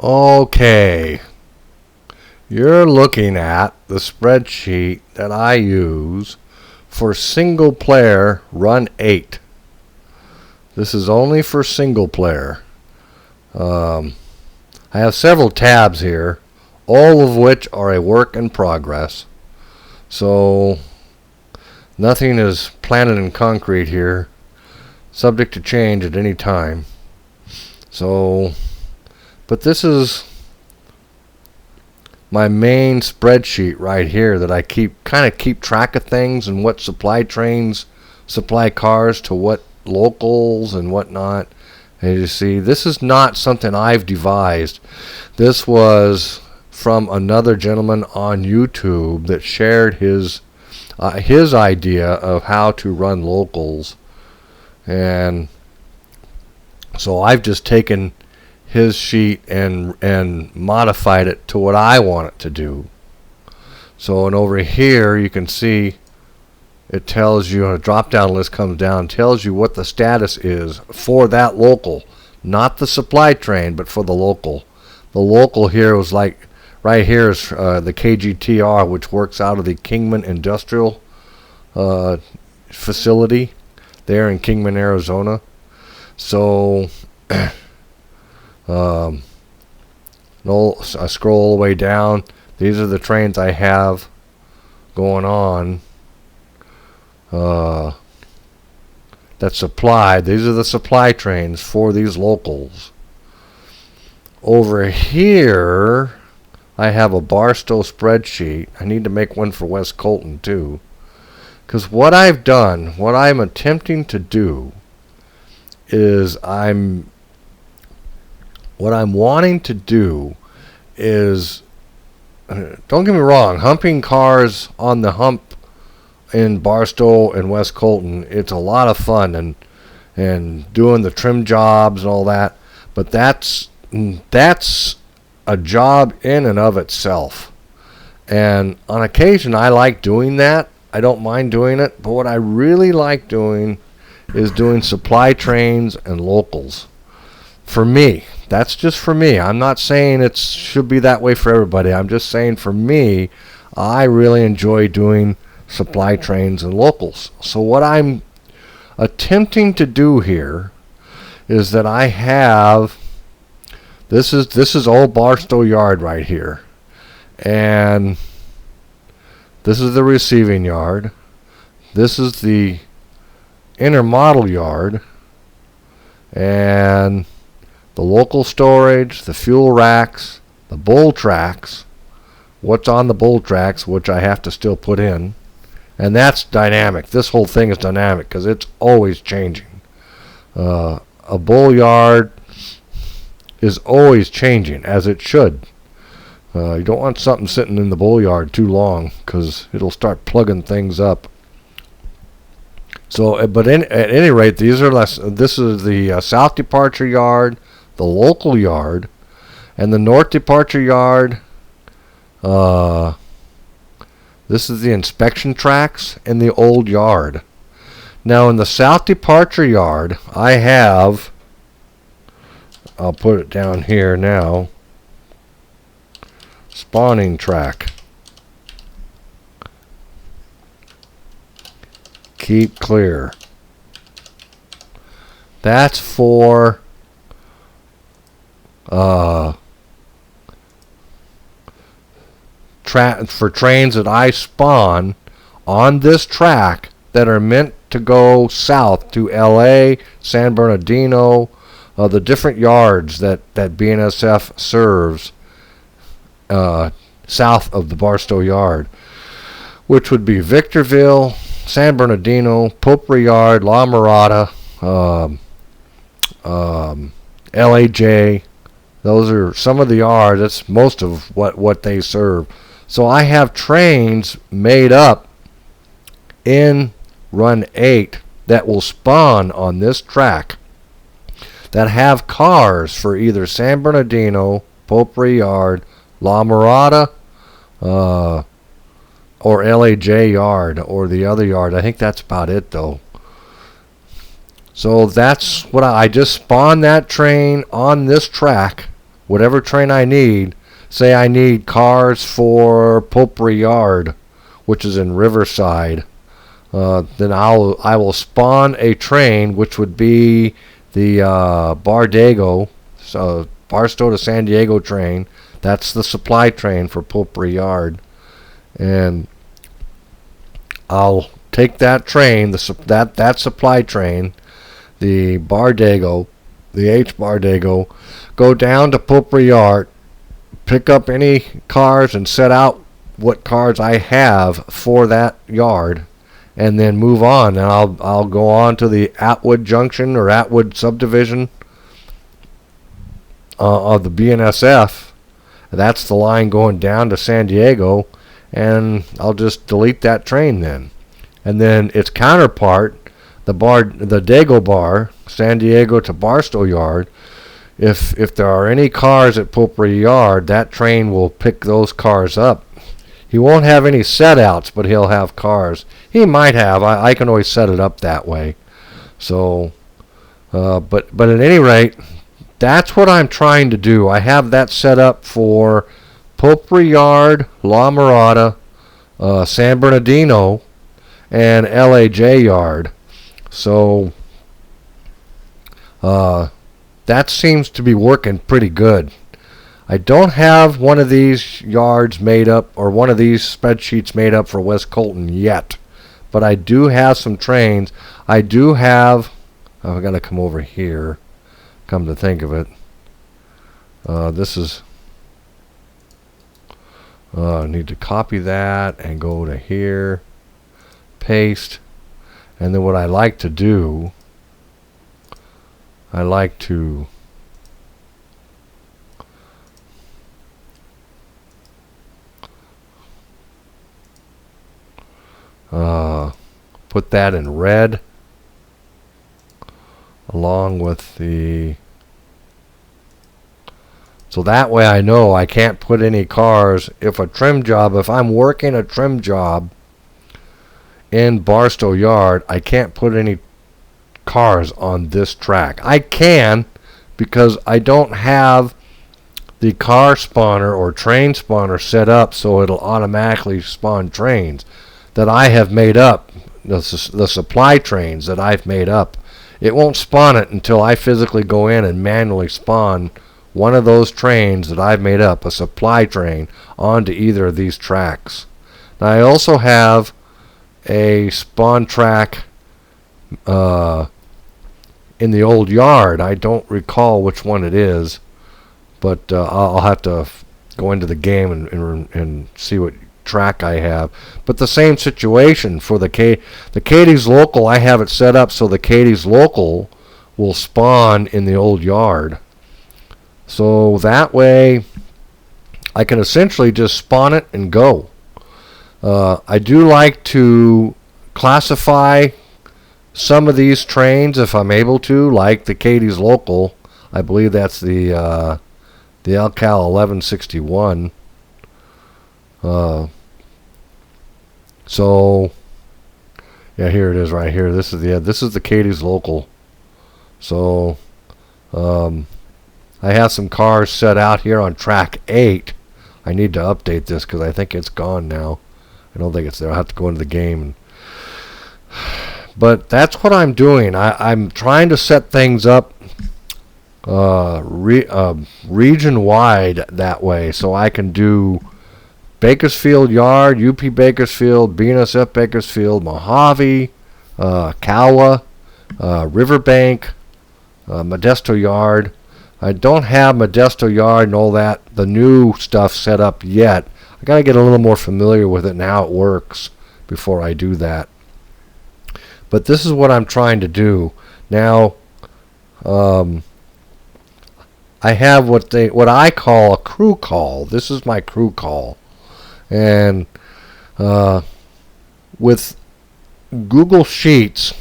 Okay, you're looking at the spreadsheet that I use for single player run 8. This is only for single player. I have several tabs here, all of which are a work in progress. So nothing is planted in concrete here, subject to change at any time. So, but this is my main spreadsheet right here that I keep track of things and what supply trains supply cars to what locals and whatnot. And you see, this is not something I've devised. This was from another gentleman on YouTube that shared his idea of how to run locals, and so I've just taken his sheet and modified it to what I want it to do. So, and over here you can see it tells you, a drop down list comes down, tells you what the status is for that local, not the supply train, but for the local. The local here was like, right here is the KGTR, which works out of the Kingman Industrial facility there in Kingman, Arizona. So I scroll all the way down. These are the trains I have going on that supply. These are the supply trains for these locals. Over here I have a Barstow spreadsheet. I need to make one for West Colton too, because what I've done, what I'm attempting to do is what I'm wanting to do is, don't get me wrong, humping cars on the hump in Barstow and West Colton, it's a lot of fun, and doing the trim jobs and all that, but that's a job in and of itself. And on occasion I like doing that. I don't mind doing it, but what I really like doing is doing supply trains and locals. For me, that's just for me. I'm not saying it should be that way for everybody. I'm just saying for me, I really enjoy doing supply trains and locals. So what I'm attempting to do here is that I have, this is old Barstow Yard right here, and this is the receiving yard. This is the intermodal yard, and the local storage, the fuel racks, the bull tracks, what's on the bull tracks, which I have to still put in, and that's dynamic. This whole thing is dynamic because it's always changing. A bull yard is always changing, as it should. You don't want something sitting in the bull yard too long, because it'll start plugging things up. So, but at any rate, these are less. This is the south departure yard, the local yard, and the north departure yard. This is the inspection tracks and the old yard. Now, in the south departure yard, I have, I'll put it down here now, spawning track. Keep clear. That's for trains that I spawn on this track that are meant to go south to LA, San Bernardino, the different yards that BNSF serves south of the Barstow Yard, which would be Victorville, San Bernardino, Potpourri Yard, La Mirada, LAJ. Those are some of the yards. That's most of what they serve. So I have trains made up in Run 8 that will spawn on this track that have cars for either San Bernardino, Potpourri Yard, La Mirada, or LAJ Yard, or the other yard. I think that's about it, though. So that's what I just spawned that train on this track whatever train I need. Say I need cars for Poultry Yard, which is in Riverside. Then I will spawn a train, which would be the Barstow to San Diego train. That's the supply train for Poultry Yard, and I'll take that train, that supply train, the Bardago, the H Bardago, go down to Poultry Yard, pick up any cars and set out what cars I have for that yard, and then move on. And I'll go on to the Atwood Junction or Atwood subdivision of the BNSF. That's the line going down to San Diego, and I'll just delete that train then. And then its counterpart, the Dago Bar, San Diego to Barstow Yard. If there are any cars at Poultry Yard, that train will pick those cars up. He won't have any set outs, but he'll have cars. He might have. I can always set it up that way. So, but at any rate, that's what I'm trying to do. I have that set up for Poultry Yard, La Mirada, San Bernardino, and LAJ Yard. So that seems to be working pretty good. I don't have one of these yards made up, or one of these spreadsheets made up for West Colton yet, but I do have some trains. I do have, I've got to come over here, come to think of it. This is, I need to copy that and go to here, paste, and then what I like to do, I like to put that in red along with the, so that way I know I can't put any cars if I'm working a trim job in Barstow Yard, I can't put any cars on this track. I can, because I don't have the car spawner or train spawner set up so it'll automatically spawn trains that I have made up, the supply trains that I've made up. It won't spawn it until I physically go in and manually spawn one of those trains that I've made up, a supply train, onto either of these tracks. Now I also have a spawn track in the old yard. I don't recall which one it is, but I'll have to go into the game and see what track I have. But the same situation for the Katie's Local, I have it set up so the Katie's Local will spawn in the old yard. So that way I can essentially just spawn it and go. I do like to classify some of these trains if I'm able to, like the Katie's Local. I believe that's the Alcal 1161. So yeah, here it is right here. This is the Katie's Local. So I have some cars set out here on track 8. I need to update this because I think it's gone now. I don't think it's there. I'll have to go into the game. But that's what I'm doing. I'm trying to set things up region-wide that way, so I can do Bakersfield Yard, UP Bakersfield, BNSF Bakersfield, Mojave, Kawa, Riverbank, Modesto Yard. I don't have Modesto Yard and all that, the new stuff set up yet. I got to get a little more familiar with it and how it works before I do that. But this is what I'm trying to do. Now, I have what I call a crew call. This is my crew call. And with Google Sheets,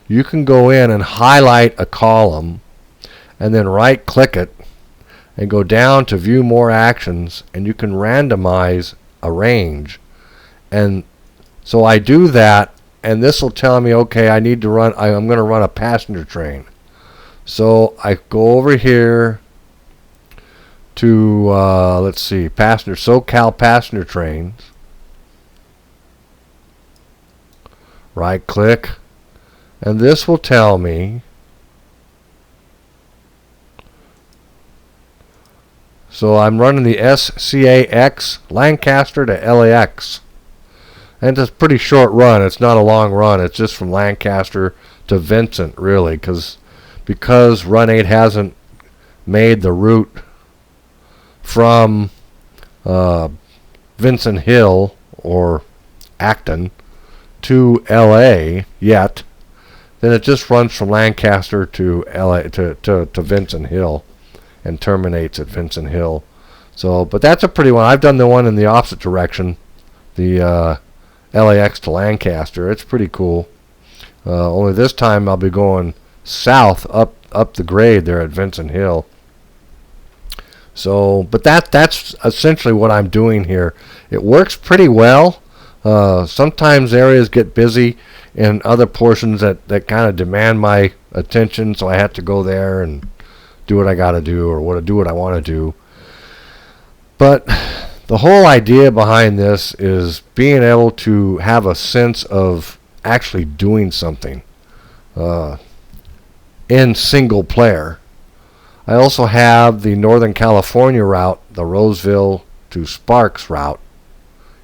you can go in and highlight a column and then right click it and go down to view more actions, and you can randomize a range. And so I do that, and this will tell me, okay, I'm going to run a passenger train. So I go over here to, let's see, passenger, SoCal passenger trains. Right click, and this will tell me. So I'm running the SCAX Lancaster to LAX. And it's a pretty short run. It's not a long run. It's just from Lancaster to Vincent, really, because Run 8 hasn't made the route from Vincent Hill or Acton to LA yet. Then it just runs from Lancaster to LA to Vincent Hill and terminates at Vincent Hill. So, but that's a pretty one. I've done the one in the opposite direction, the LAX to Lancaster. It's pretty cool. Only this time I'll be going south up the grade there at Vincent Hill. So, but that's essentially what I'm doing here. It works pretty well. Sometimes areas get busy in other portions that kind of demand my attention, so I have to go there and do what I got to do or do what I want to do. But the whole idea behind this is being able to have a sense of actually doing something in single player. I also have the Northern California route, the Roseville to Sparks route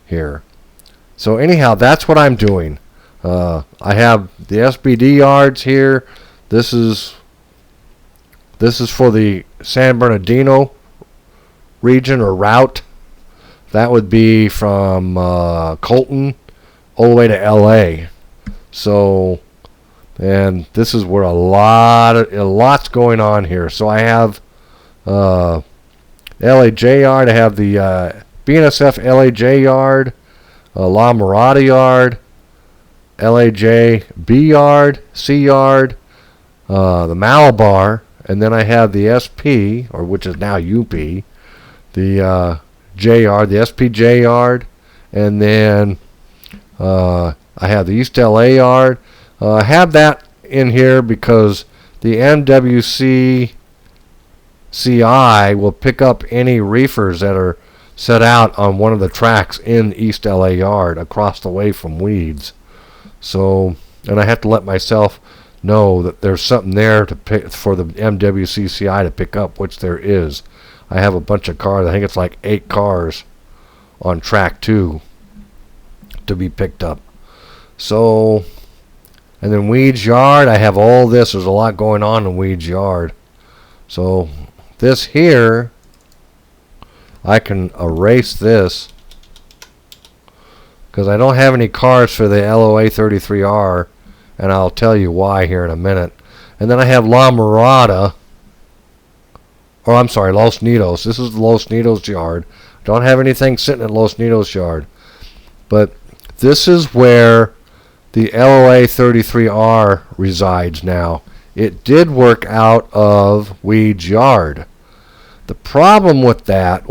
here. So anyhow, that's what I'm doing. I have the SBD yards here. This is for the San Bernardino region or route. That would be from Colton all the way to LA. So, and this is where a lot's going on here. So I have LAJ yard. I have the BNSF LAJ yard, La Mirada yard, LAJ B yard, C yard, the Malabar, and then I have the SP, or which is now UP, the J yard, the SPJ yard, and then I have the East LA yard. I have that in here because the MWC CI will pick up any reefers that are set out on one of the tracks in East LA yard across the way from Weeds. So, and I have to let myself know that there's something there to pick for the MWC CI to pick up, which there is. I have a bunch of cars. I think it's like 8 cars on track 2 to be picked up. So, and then Weeds Yard, I have all this. There's a lot going on in Weeds Yard. So, this here, I can erase this because I don't have any cars for the LOA 33R, and I'll tell you why here in a minute. And then I have La Mirada, or I'm sorry, Los Nidos. This is Los Nidos yard. Don't have anything sitting at Los Nidos yard. But this is where the LOA 33R resides now. It did work out of Weeds Yard. The problem with that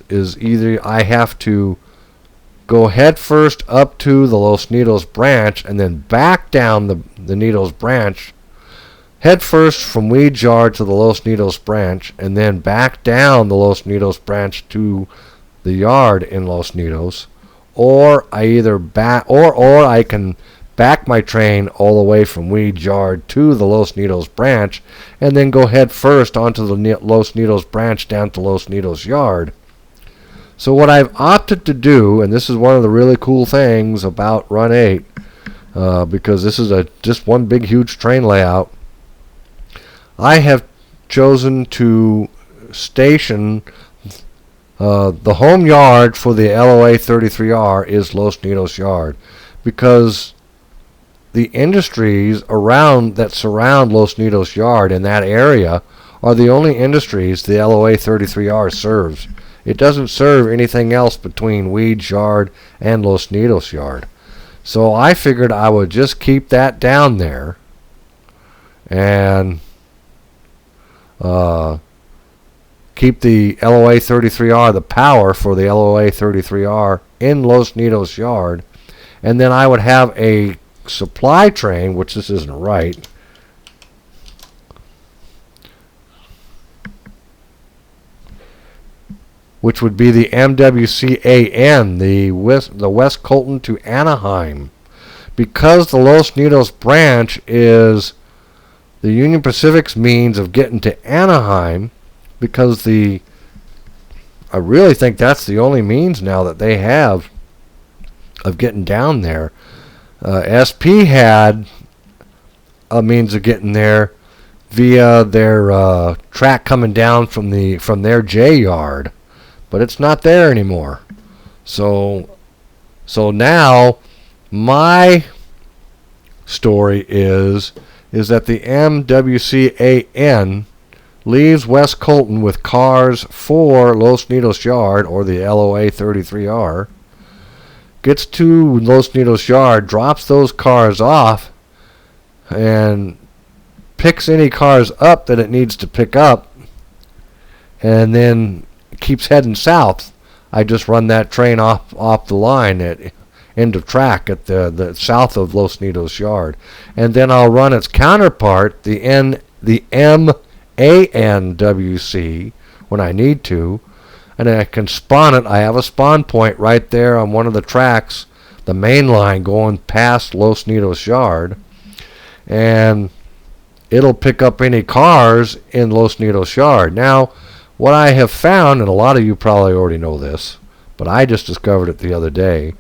is either I have to go head first up to the Los Nidos branch and then back down the Nidos branch, head first from Weeds Yard to the Los Nidos branch, and then back down the Los Nidos branch to the yard in Los Nidos, or I either or I can back my train all the way from Weeds Yard to the Los Nidos branch and then go head first onto the Los Nidos branch down to Los Nidos yard. So what I've opted to do, and this is one of the really cool things about Run 8, because this is just one big huge train layout, I have chosen to station the home yard for the LOA 33R is Los Nidos yard, because the industries that surround Los Nidos yard in that area are the only industries the LOA 33R serves. It doesn't serve anything else between Weeds Yard and Los Nidos yard. So I figured I would just keep that down there and keep the LOA 33R, the power for the LOA 33R in Los Nidos yard, and then I would have a supply train, which this isn't right. which would be the MWCAN, the West Colton to Anaheim. Because the Los Nidos branch is the Union Pacific's means of getting to Anaheim, because I really think that's the only means now that they have of getting down there. SP had a means of getting there via their track coming down from their J yard, but it's not there anymore. So now my story is that the MWCAN leaves West Colton with cars for Los Nidos Yard, or the LOA 33R, gets to Los Nidos Yard, drops those cars off, and picks any cars up that it needs to pick up, and then keeps heading south. I just run that train off the line at end of track at the south of Los Nidos Yard, and then I'll run its counterpart, the MANWC, when I need to, and I can spawn it. I have a spawn point right there on one of the tracks, the main line going past Los Nidos Yard, and it'll pick up any cars in Los Nidos Yard. Now, what I have found, and a lot of you probably already know this, but I just discovered it the other day,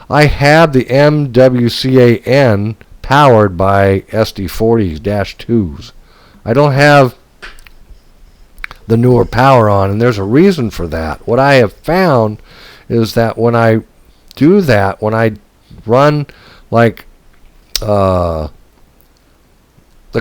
I have the MWCAN powered by SD40s-2s. I don't have the newer power on, and there's a reason for that. What I have found is that when I do that, when I run like the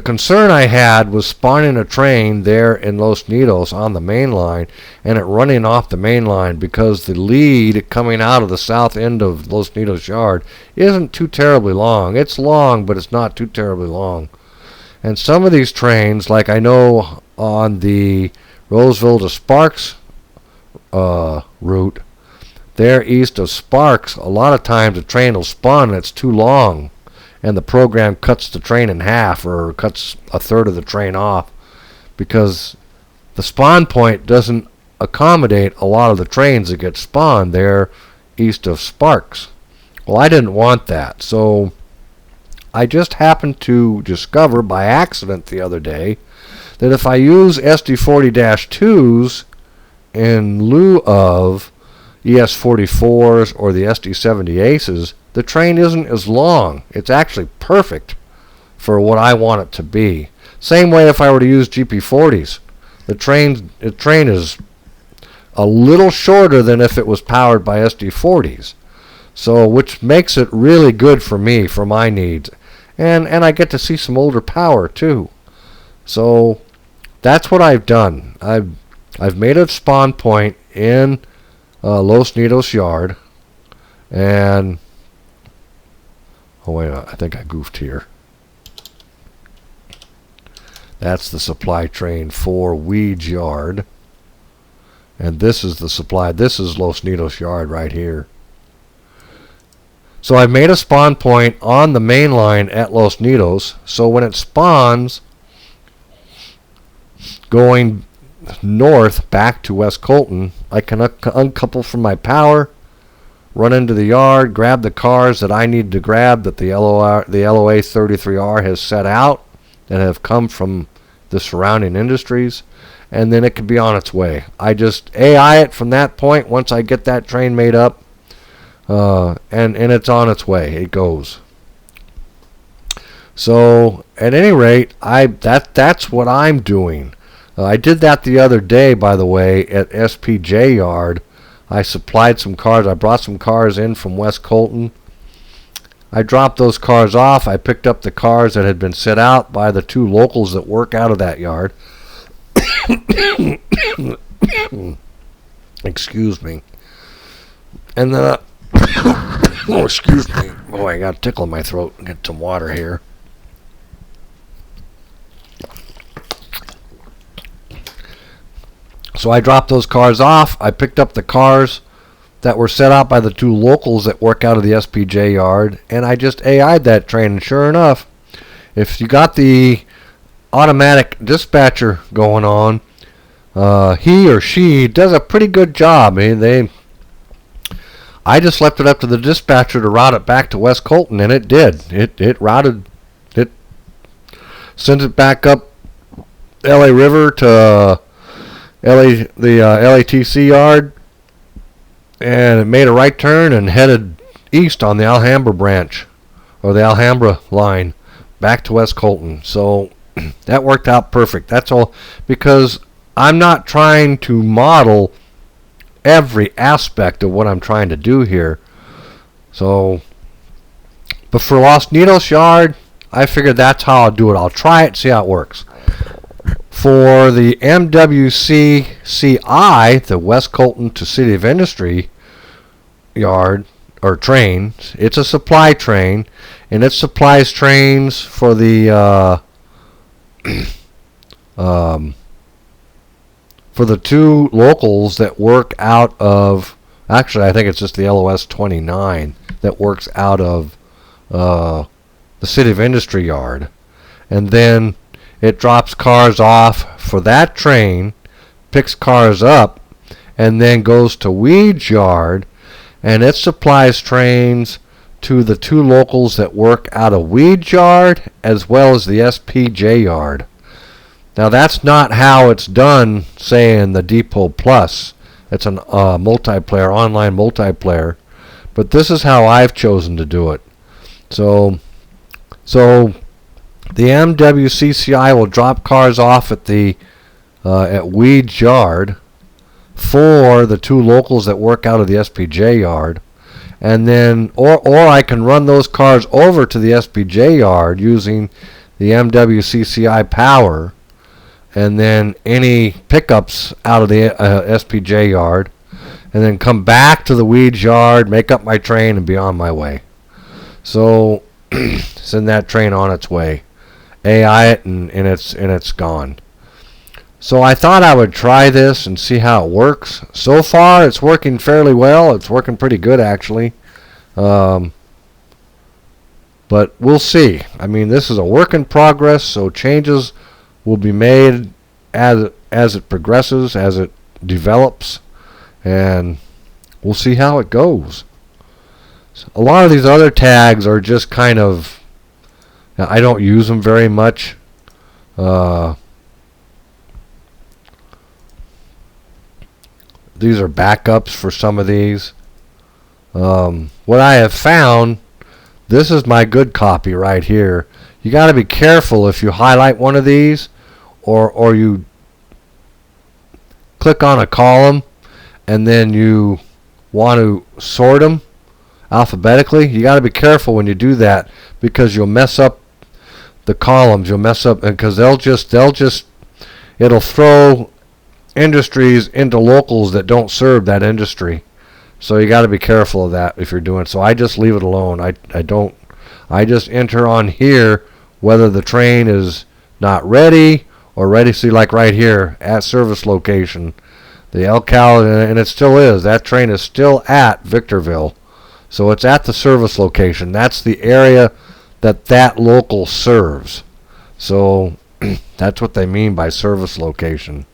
concern I had was spawning a train there in Los Nidos on the main line and it running off the main line, because the lead coming out of the south end of Los Nidos Yard isn't too terribly long. It's long, but it's not too terribly long. And some of these trains, like I know on the Roseville to Sparks route, there east of Sparks, a lot of times the train will spawn and it's too long, and the program cuts the train in half or cuts a third of the train off, because the spawn point doesn't accommodate a lot of the trains that get spawned there east of Sparks. Well, I didn't want that, so I just happened to discover by accident the other day that if I use SD40-2s in lieu of ES44s or the SD70 Aces, the train isn't as long. It's actually perfect for what I want it to be. Same way if I were to use GP40s. The train is a little shorter than if it was powered by SD40s. So, which makes it really good for me, for my needs. And I get to see some older power too. So that's what I've done. I've made a spawn point in Los Nidos Yard, and oh wait, I think I goofed here. That's the supply train for Weeds Yard, and this is the supply. This is Los Nidos Yard right here. So I've made a spawn point on the main line at Los Nidos, so when it spawns going north back to West Colton, I can uncouple from my power, run into the yard, grab the cars that I need to grab that the LOA 33R has set out that have come from the surrounding industries, and then it could be on its way. I just AI it from that point once I get that train made up, and it's on its way. It goes. So at any rate, that's what I'm doing. I did that the other day, by the way, at SPJ Yard. I supplied some cars. I brought some cars in from West Colton. I dropped those cars off. I picked up the cars that had been set out by the two locals that work out of that yard. Excuse me. And then, oh, excuse me. Oh, I got a tickle in my throat. Get some water here. So I dropped those cars off. I picked up the cars that were set out by the two locals that work out of the SPJ Yard, and I just AI'd that train. And sure enough, if you got the automatic dispatcher going on, he or she does a pretty good job. I just left it up to the dispatcher to route it back to West Colton, and it did. It routed it, sent it back up LA River to the LATC yard, and it made a right turn and headed east on the Alhambra branch, or the Alhambra line, back to West Colton. So that worked out perfect. That's all, because I'm not trying to model every aspect of what I'm trying to do here. So, but for Los Nidos yard, I figured that's how I'll do it. I'll try it, see how it works. For the MWCCI, the West Colton to City of Industry yard, or train, it's a supply train, and it supplies trains for the for the two locals that work out of, actually I think it's just the LOS 29 that works out of the City of Industry yard. And then it drops cars off for that train, picks cars up, and then goes to Weed's yard, and it supplies trains to the two locals that work out of Weed's yard as well as the SPJ yard. Now that's not how it's done, say, in the Depot Plus. It's an multiplayer, online multiplayer, but this is how I've chosen to do it. So the MWCCI will drop cars off at the at Weed's yard for the two locals that work out of the SPJ yard, and then or I can run those cars over to the SPJ yard using the MWCCI power, and then any pickups out of the SPJ yard, and then come back to the Weeds yard, make up my train, and be on my way. So send that train on its way, AI it, and it's gone. So I thought I would try this and see how it works. So far, it's working fairly well. It's working pretty good, actually. But we'll see. I mean, this is a work in progress, so changes will be made as it progresses, as it develops, and we'll see how it goes. So a lot of these other tags are just kind of, I don't use them very much. These are backups for some of these. What I have found, this is my good copy right here. You got to be careful if you highlight one of these, or you click on a column and then you want to sort them alphabetically. You got to be careful when you do that, because you'll mess up the columns. You'll mess up, because it'll throw industries into locals that don't serve that industry. So you got to be careful of that if you're doing it. So I just leave it alone. I just enter on here whether the train is not ready or ready. See, like right here at service location, the SoCal, and it still is. That train is still at Victorville. So it's at the service location. That's the area that local serves. So that's what they mean by service location.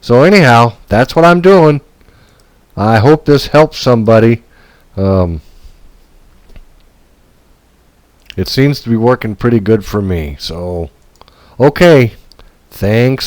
So anyhow, that's what I'm doing. I hope this helps somebody. It seems to be working pretty good for me. So, okay. Thanks